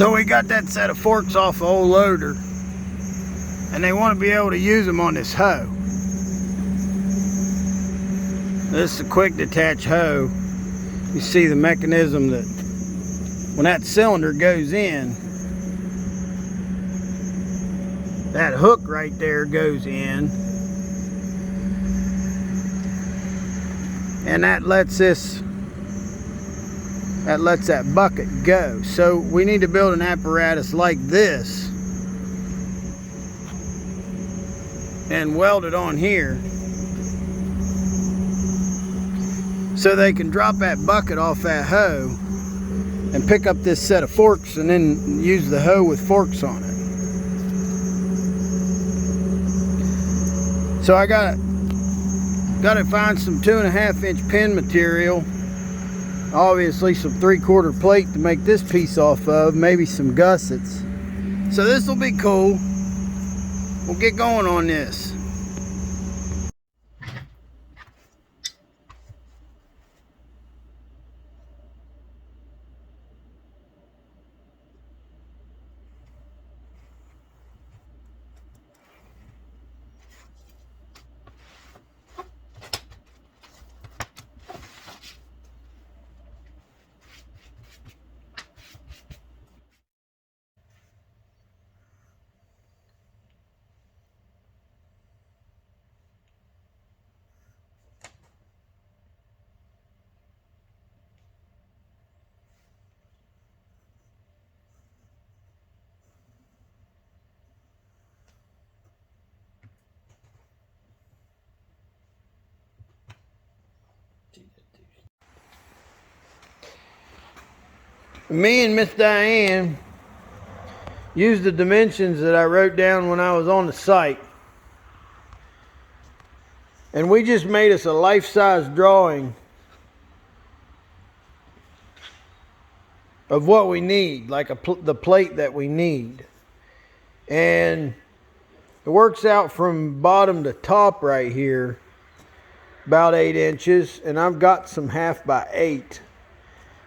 So we got that set of forks off the old loader, and they want to be able to use them on this hoe. This is a quick detach hoe. You see the mechanism that when that cylinder goes in, that hook right there goes in, and that lets that bucket go. So we need to build an apparatus like this and weld it on here so they can drop that bucket off that hoe and pick up this set of forks and then use the hoe with forks on it. So I gotta find some 2.5 inch pin material, obviously some 3/4 plate to make this piece off of, maybe some gussets. So this will be cool. We'll get going on this. Me and Miss Diane used the dimensions that I wrote down when I was on the site, and we just made us a life-size drawing of what we need, like the plate that we need. And it works out from bottom to top right here about 8 inches, and I've got some 1/2 by 8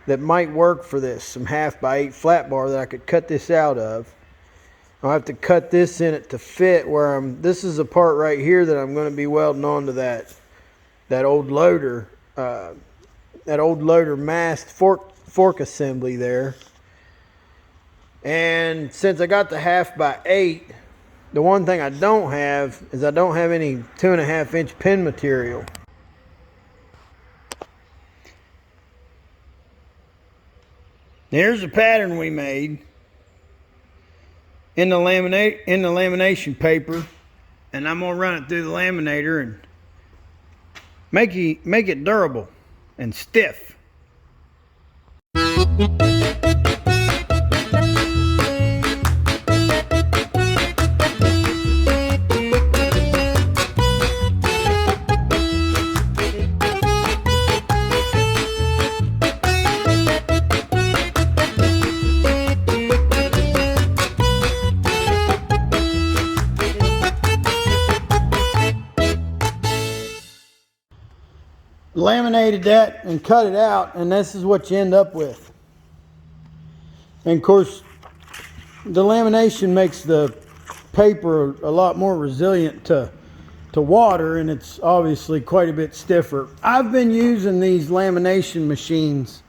that might work for this, some 1/2 by 8 flat bar that I could cut this out of. I'll have to cut this in it to fit where this is a part right here that I'm going to be welding onto that old loader, mast fork assembly there. And since I got the 1/2 by 8, the one thing I don't have is I don't have any 2.5 inch pin material. Here's the pattern we made in the lamination paper, and I'm gonna run it through the laminator and make it durable and stiff. Laminated that and cut it out, and this is what you end up with. And of course, the lamination makes the paper a lot more resilient to water, and it's obviously quite a bit stiffer. I've been using these lamination machines.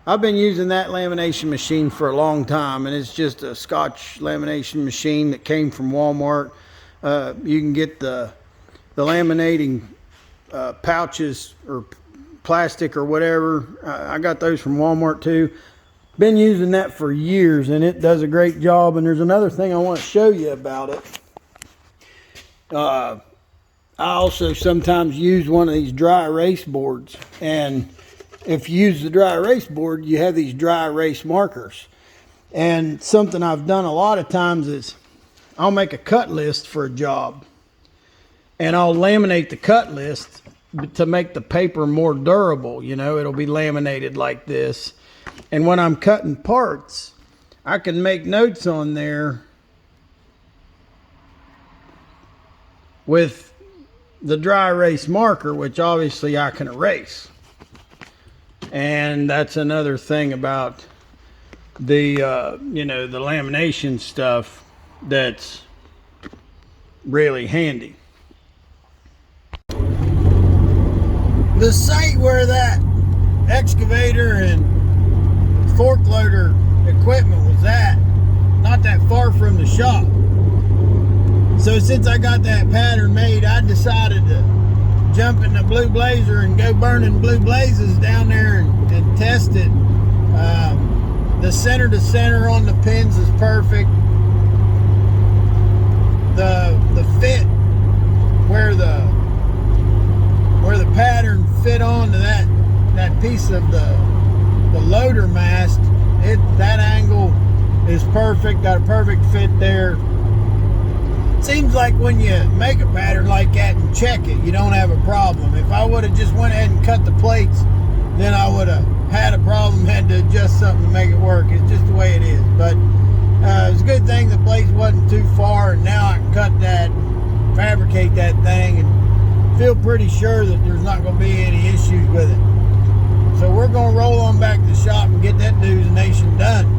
I've been using that lamination machine for a long time, and it's just a Scotch lamination machine that came from Walmart. You can get the laminating pouches or plastic or whatever. I got those from Walmart too. Been using that for years, and it does a great job. And there's another thing I want to show you about it. I also sometimes use one of these dry erase boards, and if you use the dry erase board, you have these dry erase markers. And something I've done a lot of times is I'll make a cut list for a job, and I'll laminate the cut list to make the paper more durable. You know, it'll be laminated like this. And when I'm cutting parts, I can make notes on there with the dry erase marker, which obviously I can erase. And that's another thing about the you know, the lamination stuff that's really handy. The site where that excavator and fork loader equipment was at, not that far from the shop. So since I got that pattern made, I decided to jump in the Blue Blazer and go burning blue blazes down there and test it. The center to center on the pins is perfect. The fit where the pattern fit onto that piece of the loader mast, that angle is perfect. Got a perfect fit there. Seems like when you make a pattern like that and check it, you don't have a problem. If I would have just went ahead and cut the plates, then I would have had a problem, had to adjust something to make it work. It's just the way it is. But it's a good thing the plates wasn't too far, and now I can cut that, fabricate that thing, and feel pretty sure that there's not going to be any issues with it. So we're going to roll on back to the shop and get that dude's nation done.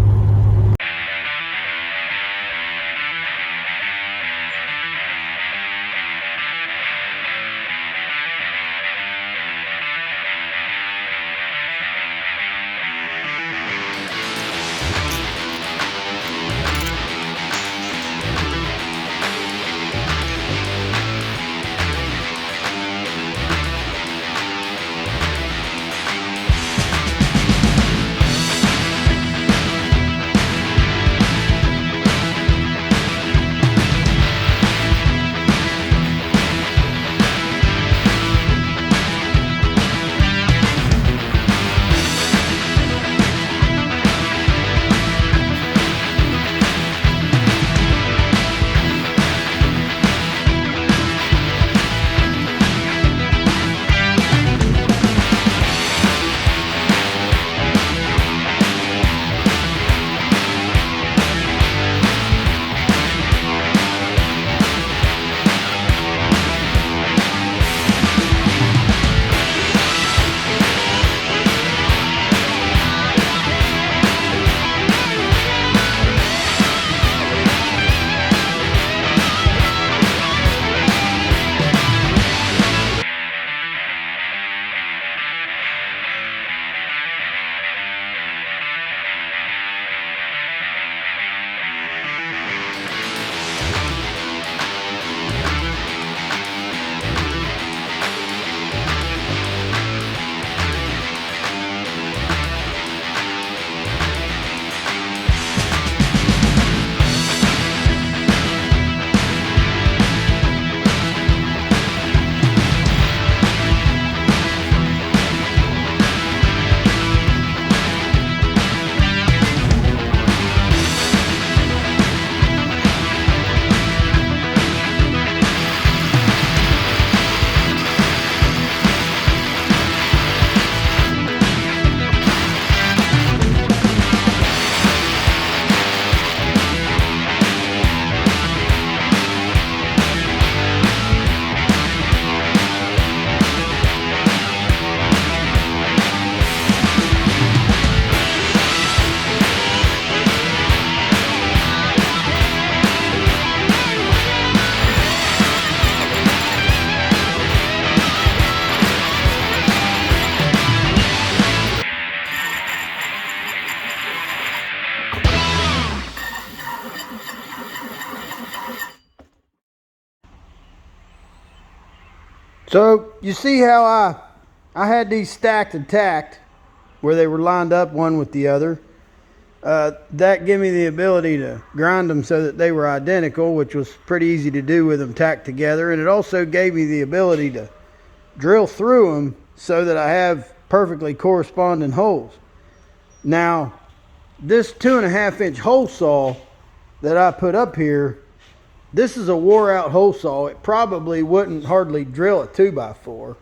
So you see how I had these stacked and tacked where they were lined up one with the other. That gave me the ability to grind them so that they were identical, which was pretty easy to do with them tacked together. And it also gave me the ability to drill through them so that I have perfectly corresponding holes. Now, this 2.5 inch hole saw that I put up here, this is a wore out hole saw. It probably wouldn't hardly drill a 2x4,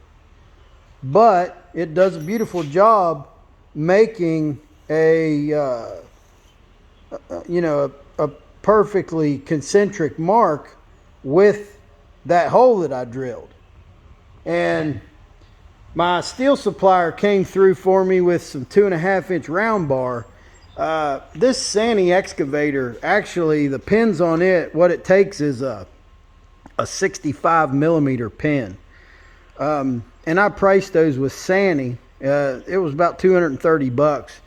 but it does a beautiful job making a perfectly concentric mark with that hole that I drilled. And my steel supplier came through for me with some 2.5 inch round bar, This Sany excavator, actually the pins on it, what it takes is a 65 millimeter pin. And I priced those with Sany. It was about 230 bucks.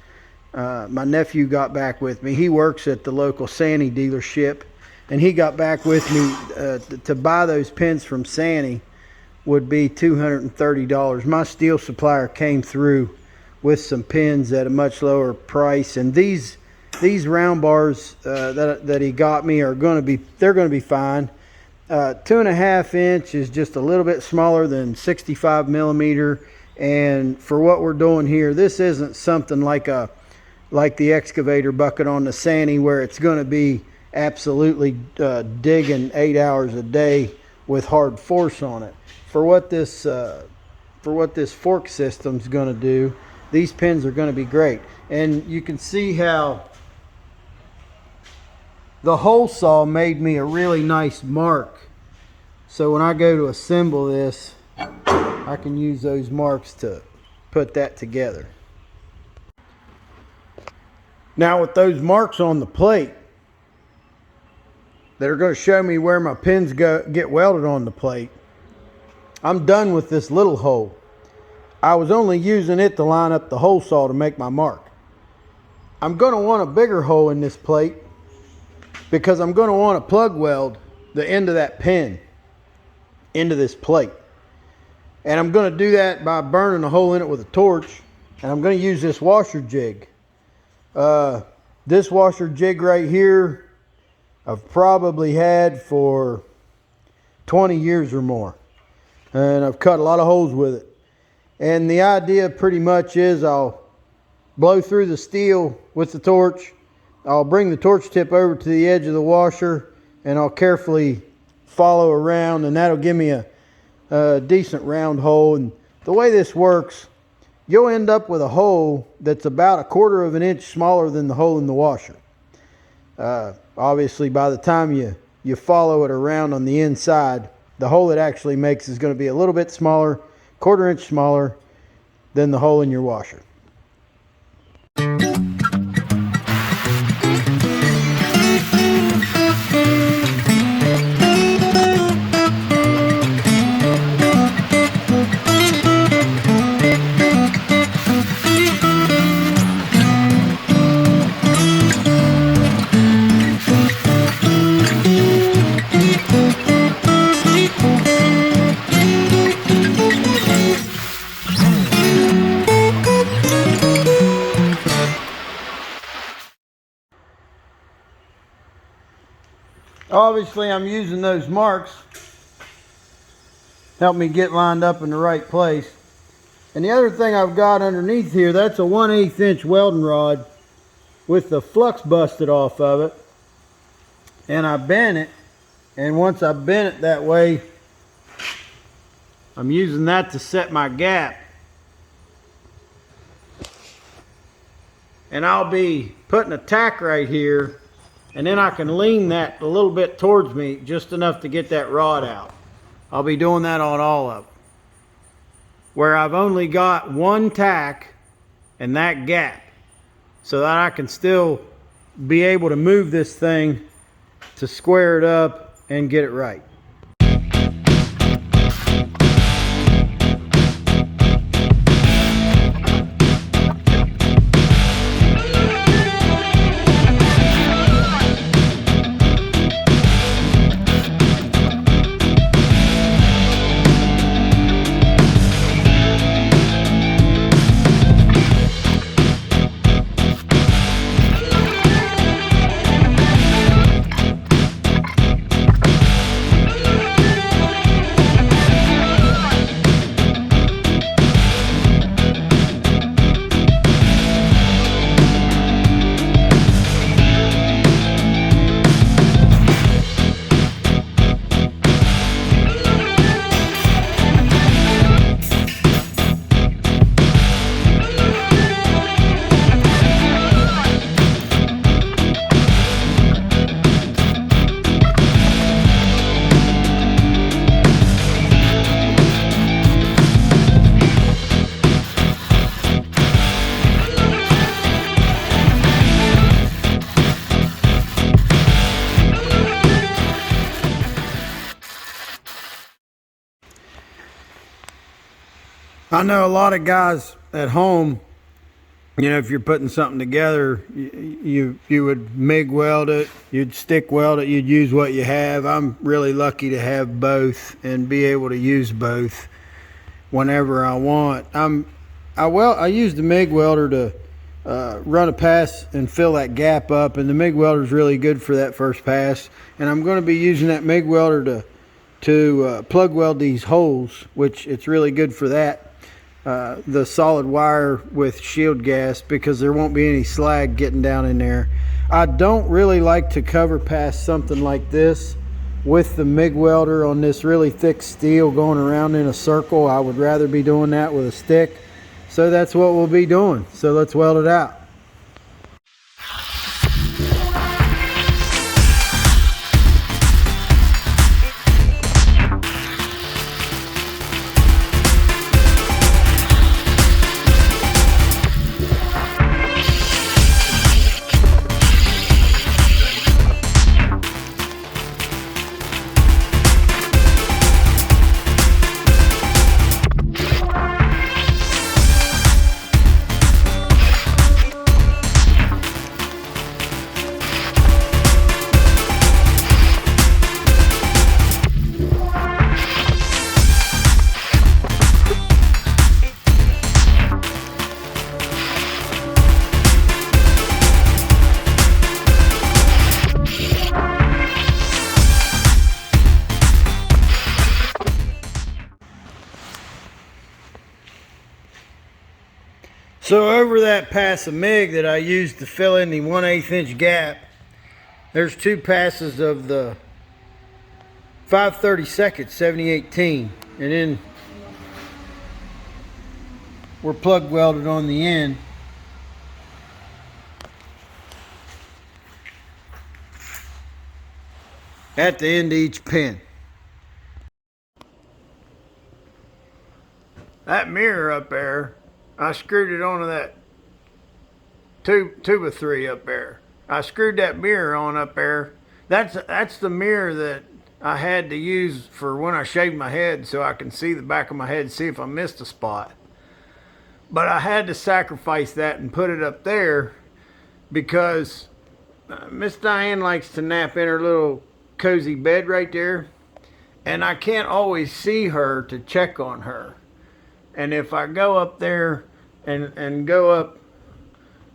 My nephew got back with me. He works at the local Sany dealership, and he got back with me to buy those pins from Sany would be $230. My steel supplier came through with some pins at a much lower price, and these round bars that he got me are going to be fine. 2.5 inch is just a little bit smaller than 65 millimeter, and for what we're doing here, this isn't something like the excavator bucket on the Sany where it's going to be absolutely digging 8 hours a day with hard force on it. For what this fork system's going to do, these pins are going to be great. And you can see how the hole saw made me a really nice mark. So when I go to assemble this, I can use those marks to put that together. Now with those marks on the plate that are going to show me where my pins get welded on the plate, I'm done with this little hole. I was only using it to line up the hole saw to make my mark. I'm going to want a bigger hole in this plate because I'm going to want to plug weld the end of that pin into this plate. And I'm going to do that by burning a hole in it with a torch, and I'm going to use this washer jig. This washer jig right here I've probably had for 20 years or more, and I've cut a lot of holes with it. And the idea pretty much is I'll blow through the steel with the torch, I'll bring the torch tip over to the edge of the washer, and I'll carefully follow around, and that'll give me a decent round hole. And the way this works, you'll end up with a hole that's about 1/4 of an inch smaller than the hole in the washer. Obviously by the time you follow it around on the inside, the hole it actually makes is going to be a little bit smaller, 1/4 inch smaller than the hole in your washer. Obviously I'm using those marks help me get lined up in the right place. And the other thing I've got underneath here, that's a 1/8 inch welding rod with the flux busted off of it, and I bent it, and once I bent it that way, I'm using that to set my gap. And I'll be putting a tack right here, and then I can lean that a little bit towards me, just enough to get that rod out. I'll be doing that on all of them, where I've only got one tack and that gap, so that I can still be able to move this thing to square it up and get it right. I know a lot of guys at home, you know, if you're putting something together, you would MIG weld it, you'd stick weld it, you'd use what you have. I'm really lucky to have both and be able to use both whenever I want. I use the MIG welder to run a pass and fill that gap up, and the MIG welder is really good for that first pass. And I'm going to be using that MIG welder to plug weld these holes, which it's really good for that. The solid wire with shield gas, because there won't be any slag getting down in there. I don't really like to cover past something like this with the MIG welder on this really thick steel going around in a circle. I would rather be doing that with a stick. So that's what we'll be doing. So let's weld it out. So over that pass of MIG that I used to fill in the 1/8 inch gap, there's two passes of the 5/32 7018, and then we're plug welded on the end. At the end of each pin. That mirror up there, I screwed it onto that two of three up there. I screwed that mirror on up there. That's the mirror that I had to use for when I shave my head, so I can see the back of my head, see if I missed a spot. But I had to sacrifice that and put it up there because Miss Diane likes to nap in her little cozy bed right there, and I can't always see her to check on her. And if I go up there and go up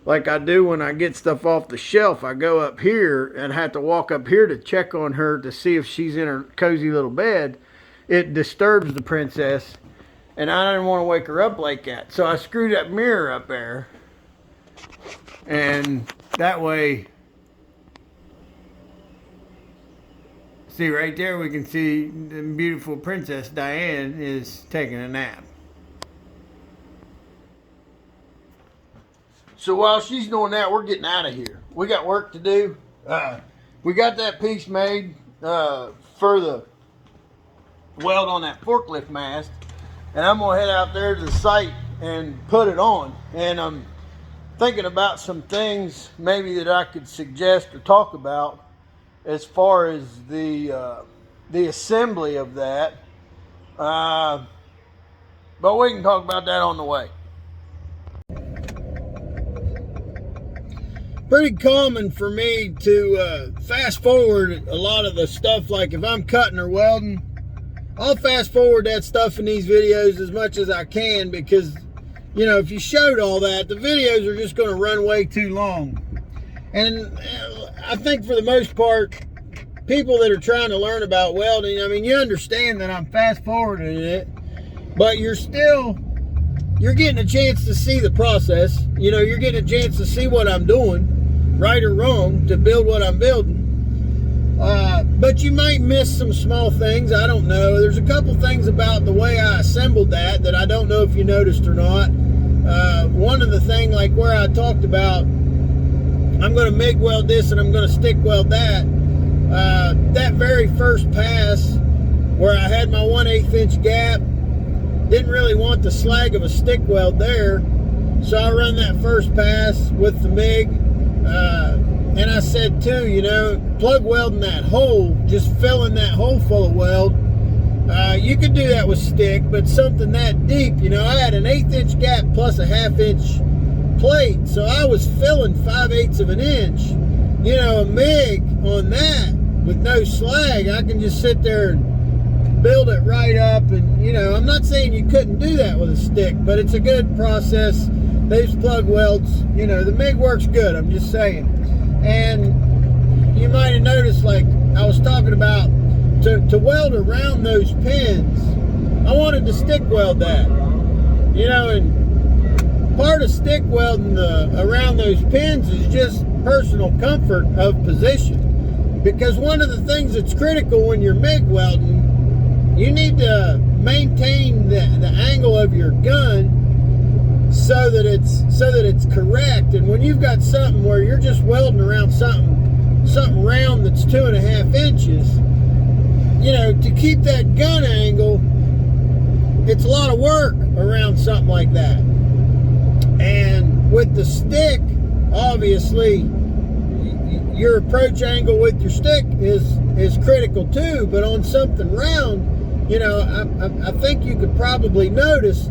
like I do when I get stuff off the shelf, I go up here and have to walk up here to check on her to see if she's in her cozy little bed, it disturbs the princess, and I didn't want to wake her up like that. So I screwed that mirror up there, and that way, see right there, we can see the beautiful Princess Diane is taking a nap. So while she's doing that, we're getting out of here. We got work to do. We got that piece made for the weld on that forklift mast, and I'm gonna head out there to the site and put it on. And I'm thinking about some things maybe that I could suggest or talk about as far as the assembly of that. But we can talk about that on the way. Pretty common for me to fast forward a lot of the stuff. Like if I'm cutting or welding, I'll fast forward that stuff in these videos as much as I can, because you know, if you showed all that, the videos are just going to run way too long. And I think for the most part, people that are trying to learn about welding, I mean, you understand that I'm fast forwarding it, but you're getting a chance to see the process. You know, you're getting a chance to see what I'm doing, right or wrong, to build what I'm building. But you might miss some small things. I don't know. There's a couple things about the way I assembled that I don't know if you noticed or not. One of the things, like where I talked about, I'm going to MIG weld this and I'm going to stick weld that. That very first pass where I had my 1/8 inch gap, didn't really want the slag of a stick weld there, so I run that first pass with the MIG. And I said too, you know, plug welding that hole, just filling that hole full of weld, You could do that with stick, but something that deep, you know, I had an 1/8 inch gap plus a 1/2 inch plate, so I was filling 5/8 of an inch. You know, a MIG on that with no slag, I can just sit there and build it right up. And, you know, I'm not saying you couldn't do that with a stick, but it's a good process. Those plug welds, you know, the MIG works good, I'm just saying. And you might have noticed, like I was talking about, to weld around those pins, I wanted to stick weld that. You know, and part of stick welding around those pins is just personal comfort of position. Because one of the things that's critical when you're MIG welding, you need to maintain the angle of your gun so that it's correct. And when you've got something where you're just welding around something round that's 2.5 inches, you know, to keep that gun angle, it's a lot of work around something like that. And with the stick, obviously, your approach angle with your stick is critical too. But on something round, you know, I think you could probably notice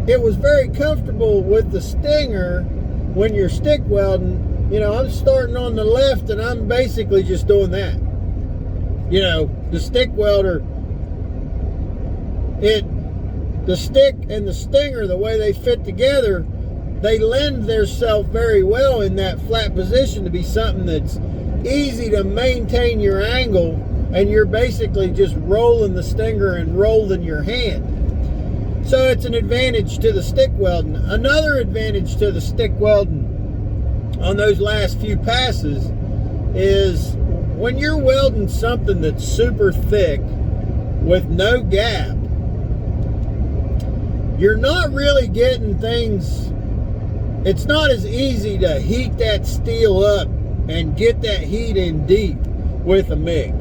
it was very comfortable with the stinger when you're stick welding. You know, I'm starting on the left and I'm basically just doing that. You know, the stick welder, the stick and the stinger, the way they fit together, they lend themselves very well in that flat position to be something that's easy to maintain your angle, and you're basically just rolling the stinger and rolling your hand. So it's an advantage to the stick welding. Another advantage to the stick welding on those last few passes is when you're welding something that's super thick with no gap, you're not really getting things. It's not as easy to heat that steel up and get that heat in deep with a MIG.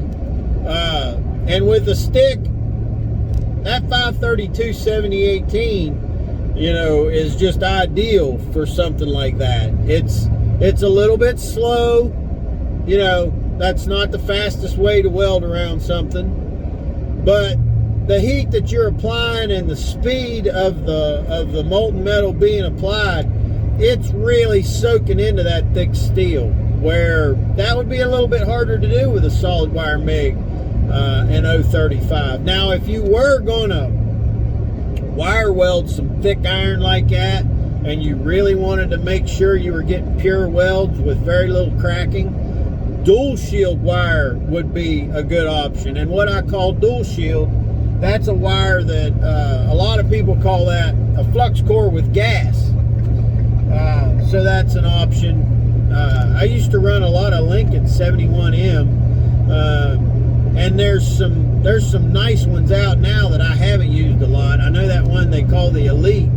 And with a stick, that 532 7018, you know, is just ideal for something like that. It's a little bit slow, you know. That's not the fastest way to weld around something, but the heat that you're applying and the speed of the molten metal being applied, it's really soaking into that thick steel, where that would be a little bit harder to do with a solid wire MIG and 035. Now, if you were gonna wire weld some thick iron like that, and you really wanted to make sure you were getting pure welds with very little cracking, dual shield wire would be a good option. And what I call dual shield, that's a wire that a lot of people call that a flux core with gas. So that's an option. I used to run a lot of Lincoln 71M, and there's some nice ones out now that I haven't used a lot. I know that one they call the Elite.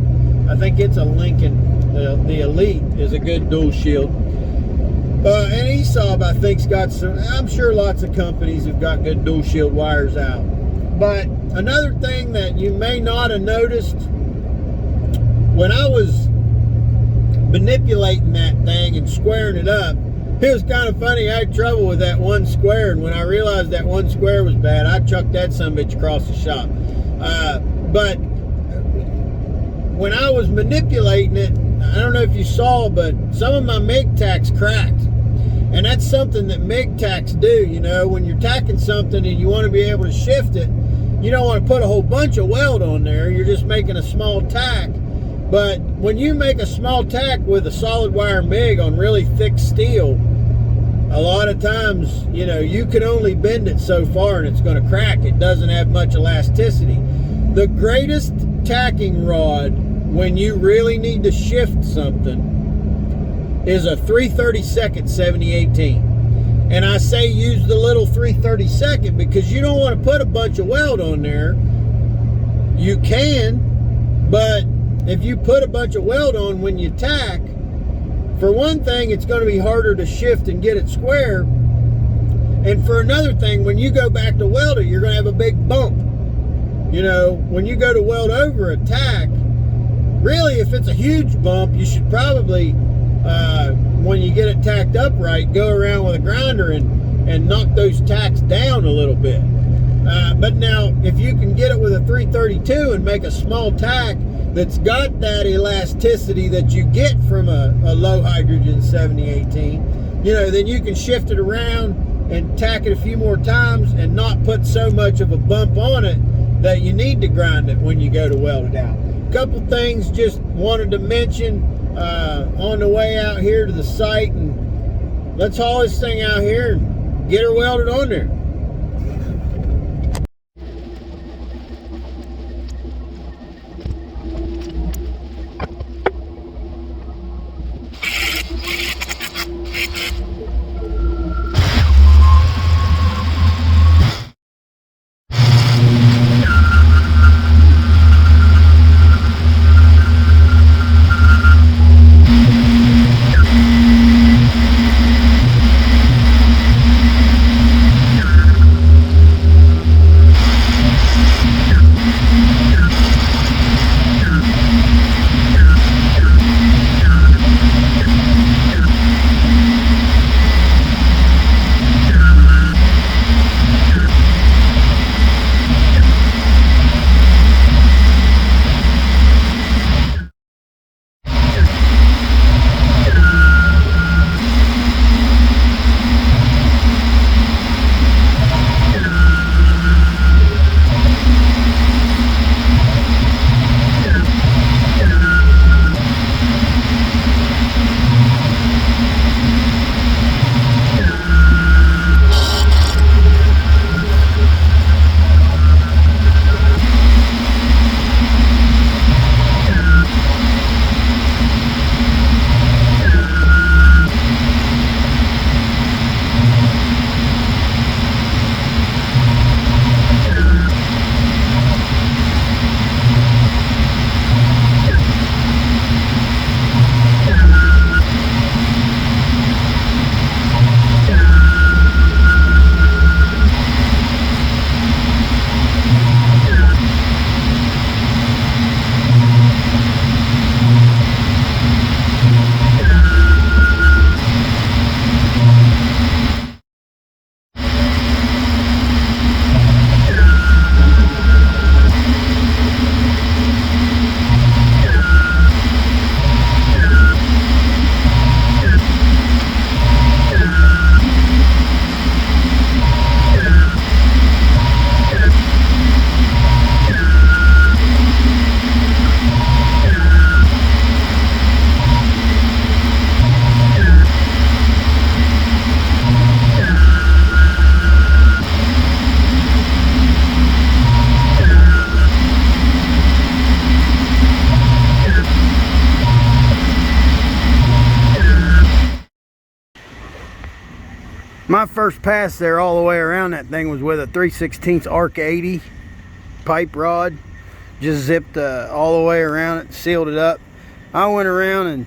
I think it's a Lincoln. The Elite is a good dual shield. And ESAB, I think's got some. I'm sure lots of companies have got good dual shield wires out. But another thing that you may not have noticed, when I was manipulating that thing and squaring it up, it was kind of funny. I had trouble with that one square, and when I realized that one square was bad, I chucked that sumbitch across the shop. But when I was manipulating it, I don't know if you saw, but some of my MIG tacks cracked. And that's something that MIG tacks do. You know, when you're tacking something and you want to be able to shift it, you don't want to put a whole bunch of weld on there. You're just making a small tack. But when you make a small tack with a solid wire MIG on really thick steel, a lot of times, you know, you can only bend it so far and it's going to crack. It doesn't have much elasticity. The greatest tacking rod when you really need to shift something is a 3/32 7018. And I say use the little 3/32 because you don't want to put a bunch of weld on there. You can, but if you put a bunch of weld on when you tack, for one thing, it's going to be harder to shift and get it square. And for another thing, when you go back to weld it, you're going to have a big bump. You know, when you go to weld over a tack, really, if it's a huge bump, you should probably, when you get it tacked up right, go around with a grinder and knock those tacks down a little bit. But now, if you can get it with a 332 and make a small tack that's got that elasticity that you get from a low hydrogen 7018, you know, then you can shift it around and tack it a few more times and not put so much of a bump on it that you need to grind it when you go to weld it out. A couple things just wanted to mention on the way out here to the site, and let's haul this thing out here and get her welded on there. My first pass there all the way around that thing was with a 3/16 arc 80 pipe rod. Just zipped all the way around it, sealed it up. I went around and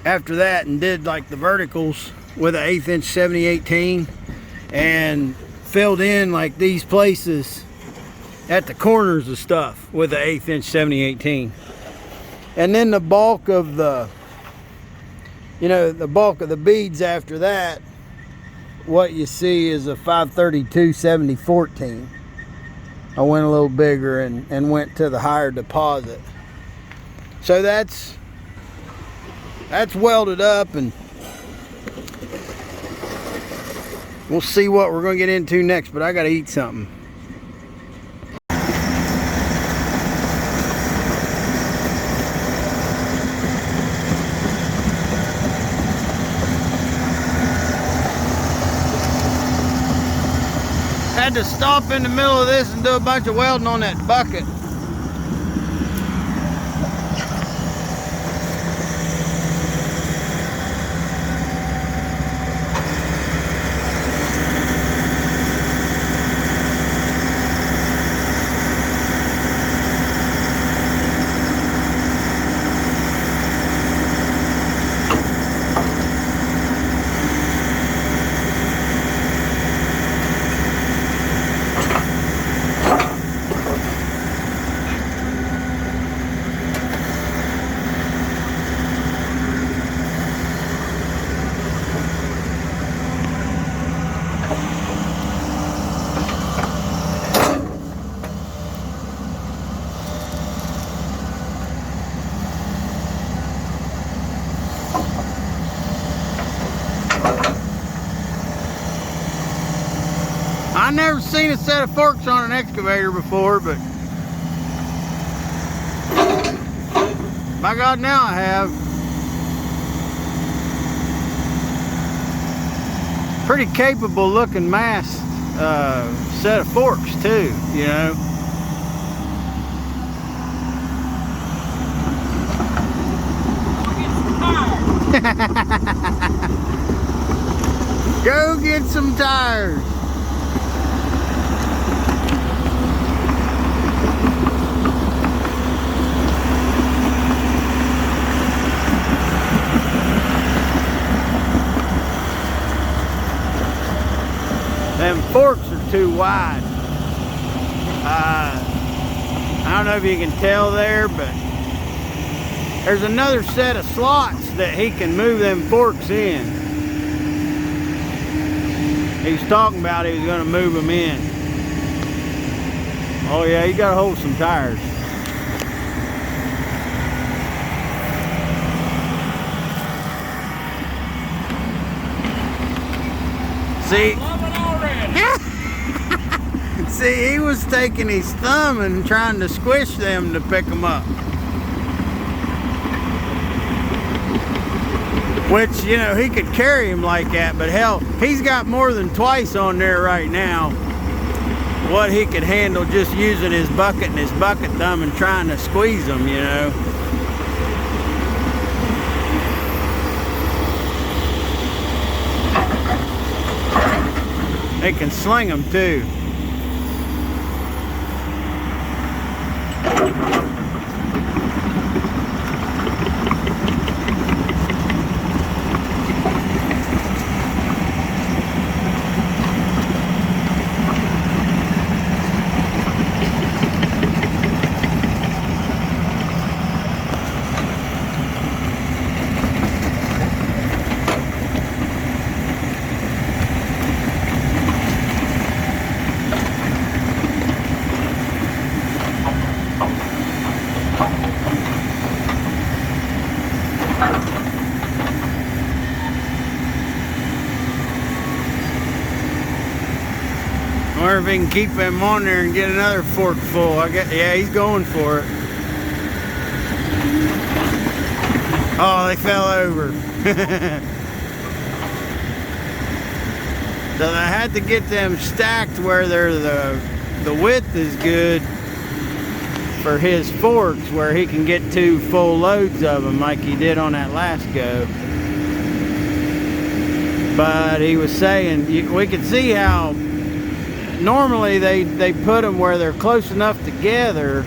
after that and did like the verticals with an 1/8 inch 7018 and filled in like these places at the corners of stuff with an 1/8 inch 7018. And then the bulk of the, the bulk of the beads after that, what you see is a 532 7014. I went a little bigger and went to the higher deposit. So that's welded up, and we'll see what we're going to get into next, but I got to eat something. Had to stop in the middle of this and do a bunch of welding on that bucket. I never seen a set of forks on an excavator before, but by God, now I have. Pretty capable looking mast set of forks too, you know. Go get some tires. Them forks are too wide. I don't know if you can tell there, but there's another set of slots that he can move them forks in. He was talking about he was going to move them in. Oh yeah, you got to hold some tires. See? See, he was taking his thumb and trying to squish them to pick them up. Which, you know, he could carry him like that, but hell, he's got more than twice on there right now what he could handle just using his bucket and his bucket thumb and trying to squeeze them, you know. They can sling them too. I wonder if he can keep him on there and get another fork full. Yeah, he's going for it. Oh, they fell over. So I had to get them stacked where they're the width is good for his forks, where he can get 2 full loads of them like he did on that last go. But he was saying, we could see how normally they put them where they're close enough together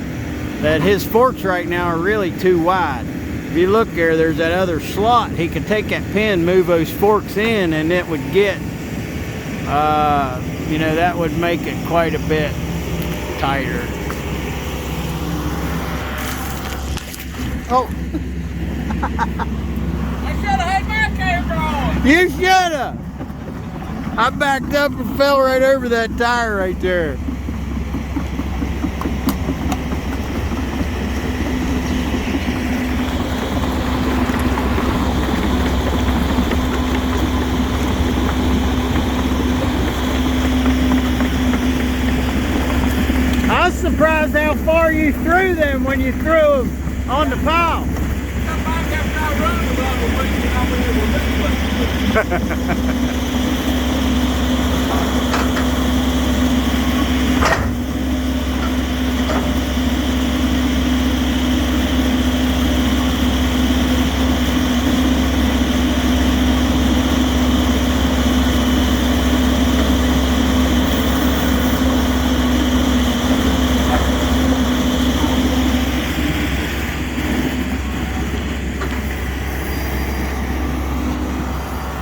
that his forks right now are really too wide. If you look there, there's that other slot. He could take that pin, move those forks in, and it would get, you know, that would make it quite a bit tighter. Oh. I should have had my camera on. You should have. I backed up and fell right over that tire right there. I was surprised how far you threw them when you threw them on the pile.